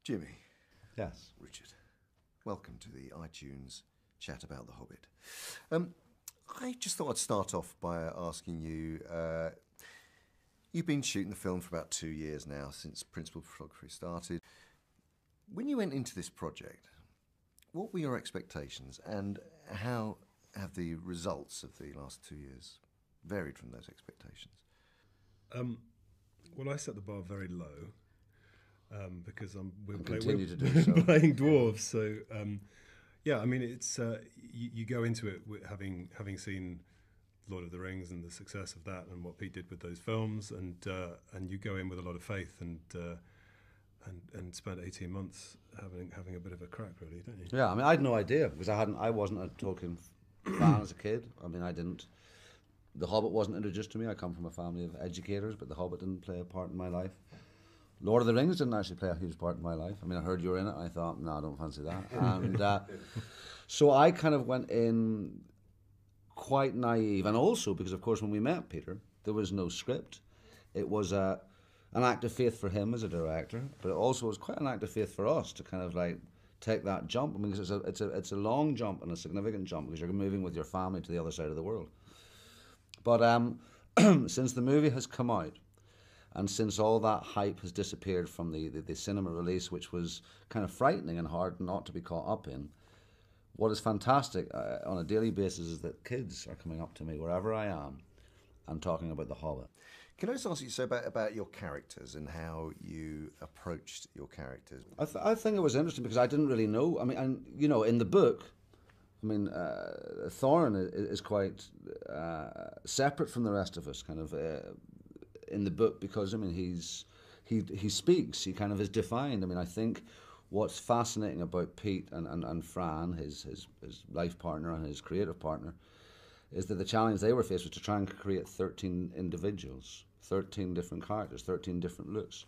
Jimmy. Yes. Richard. Welcome to the iTunes chat about The Hobbit. I just thought I'd start off by asking you, you've been shooting the film for about 2 years now, since principal photography started. When you went into this project, what were your expectations, and how have the results of the last 2 years varied from those expectations? Well, I set the bar very low because we're so. playing dwarves. So, yeah, I mean, it's you go into it with having seen Lord of the Rings and the success of that, and what Pete did with those films, and you go in with a lot of faith and spent 18 months having a bit of a crack, really, don't you? Yeah, I mean, I had no idea because I wasn't a Tolkien fan as a kid. I mean, I didn't. The Hobbit wasn't introduced to me. I come from a family of educators, but The Hobbit didn't play a part in my life. Lord of the Rings didn't actually play a huge part in my life. I mean, I heard you were in it, and I thought, no, I don't fancy that. And so I kind of went in quite naive, and also because, of course, when we met Peter, there was no script. It was an act of faith for him as a director, but it also was quite an act of faith for us to kind of like take that jump. I mean, because it's a long jump and a significant jump because you're moving with your family to the other side of the world. But since the movie has come out, and since all that hype has disappeared from the cinema release, which was kind of frightening and hard not to be caught up in, what is fantastic on a daily basis is that kids are coming up to me wherever I am and talking about The Hobbit. Can I just ask you about your characters and how you approached your characters? I think it was interesting because I didn't really know. I mean, and you know, in the book, I mean, Thorin is quite separate from the rest of us, kind of in the book, because I mean he speaks. He kind of is defined. I mean, I think what's fascinating about Pete and Fran, his life partner and his creative partner, is that the challenge they were faced was to try and create 13 individuals, 13 different characters, 13 different looks.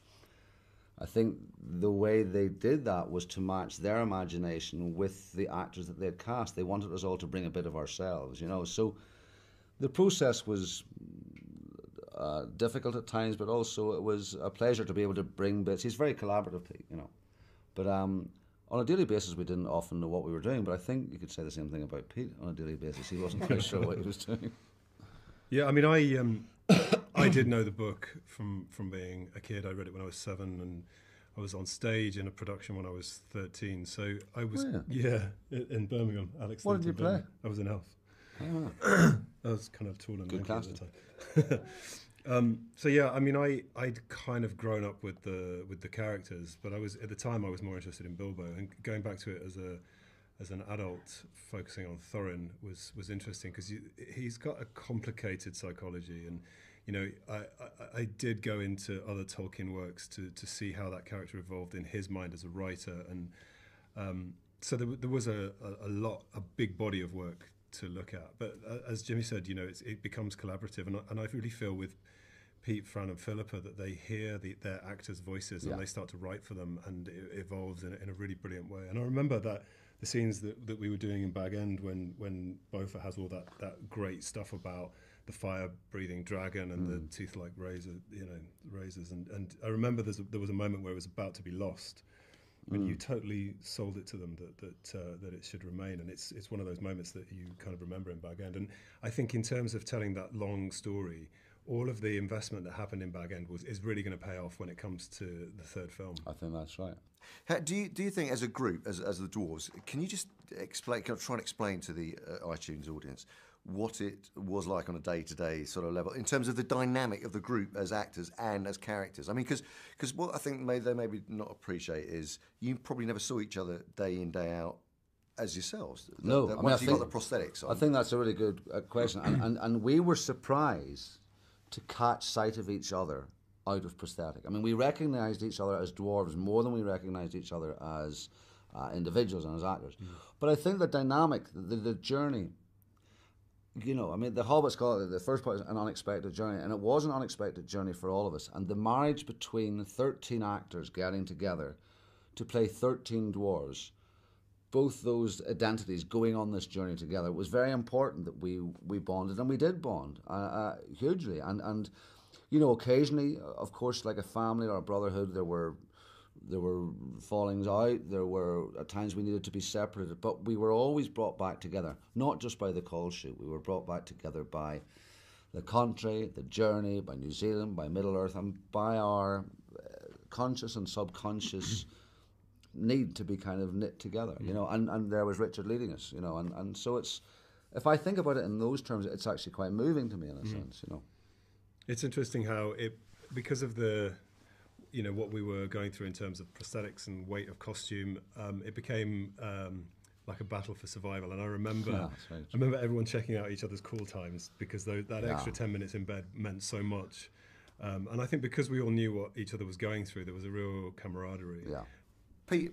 I think the way they did that was to match their imagination with the actors that they had cast. They wanted us all to bring a bit of ourselves, you know. So the process was difficult at times, but also it was a pleasure to be able to bring bits. He's very collaborative, Pete, you know. But on a daily basis, we didn't often know what we were doing. But I think you could say the same thing about Pete. On a daily basis, he wasn't quite sure what he was doing. Yeah, I mean, I did know the book from being a kid. I read it when I was 7, and I was on stage in a production when I was 13. So I was, in Birmingham. Alex. What did you play? I was an elf. Oh. I was kind of tall and good lanky at the time. So yeah, I mean, I'd kind of grown up with the characters, but I was at the time I was more interested in Bilbo, and going back to it as an adult, focusing on Thorin was interesting because he's got a complicated psychology, and you know, I did go into other Tolkien works to see how that character evolved in his mind as a writer, and so there was a big body of work to look at. But as Jimmy said, you know, it becomes collaborative, and I really feel with Pete, Fran and Philippa that they hear their actors' voices and they start to write for them, and it evolves in a really brilliant way. And I remember that the scenes that we were doing in Bag End when Bofa has all that great stuff about the fire-breathing dragon and the teeth-like razors, and I remember there was a moment where it was about to be lost, when you totally sold it to them that it should remain, and it's one of those moments that you kind of remember in Bag End. And I think in terms of telling that long story, all of the investment that happened in Bag End is really going to pay off when it comes to the third film. I think that's right. Do you think, as a group, as the Dwarves, can you just explain, kind of try and explain to the iTunes audience what it was like on a day-to-day sort of level in terms of the dynamic of the group as actors and as characters? I mean, because what I think they maybe not appreciate is you probably never saw each other day in, day out as yourselves. No, I mean, you got the prosthetics on. I think that's a really good question, and we were surprised to catch sight of each other out of prosthetic. I mean, we recognised each other as dwarves more than we recognised each other as individuals and as actors. But I think the dynamic, the journey, you know, I mean, The Hobbit's called it, the first part is an unexpected journey, and it was an unexpected journey for all of us. And the marriage between 13 actors getting together to play 13 dwarves, both those identities going on this journey together, it was very important that we bonded, and we did bond hugely. And you know, occasionally, of course, like a family or a brotherhood, there were There were fallings out. There were at times we needed to be separated, but we were always brought back together. Not just by the call shoot. We were brought back together by the country, the journey, by New Zealand, by Middle Earth, and by our conscious and subconscious need to be kind of knit together. You know, and there was Richard leading us. You know, and so it's. If I think about it in those terms, it's actually quite moving to me in a sense. You know, it's interesting how it, because of the, you know, what we were going through in terms of prosthetics and weight of costume, it became like a battle for survival. And I remember, everyone checking out each other's call times because that extra 10 minutes in bed meant so much. And I think because we all knew what each other was going through, there was a real camaraderie. Yeah.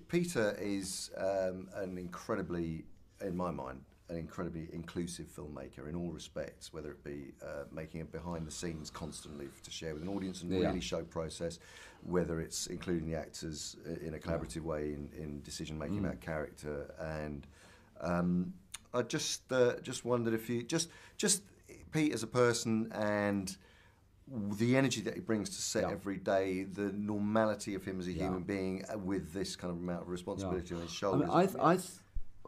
Peter is an incredibly, in my mind, an incredibly inclusive filmmaker in all respects, whether it be making it behind the scenes constantly to share with an audience and really show process, whether it's including the actors in a collaborative way in decision making about character. And I just wondered if you just Pete as a person and the energy that he brings to set every day, the normality of him as a human being with this kind of amount of responsibility on his shoulders. I mean,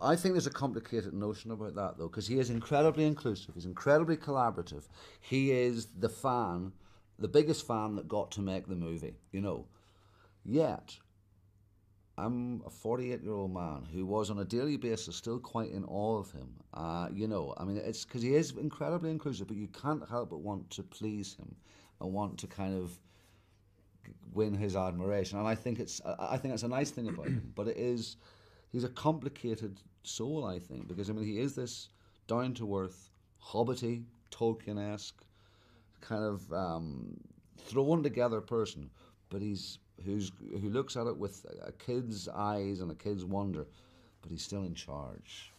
I think there's a complicated notion about that, though, because he is incredibly inclusive. He's incredibly collaborative. He is the fan, the biggest fan that got to make the movie, you know. Yet, I'm a 48-year-old man who was on a daily basis still quite in awe of him. You know, I mean, it's because he is incredibly inclusive, but you can't help but want to please him and want to kind of win his admiration. And I think it's a nice thing about him, but it is. He's a complicated soul, I think, because I mean he is this down-to-earth, Hobbity, Tolkien-esque kind of thrown together person, but who looks at it with a kid's eyes and a kid's wonder, but he's still in charge.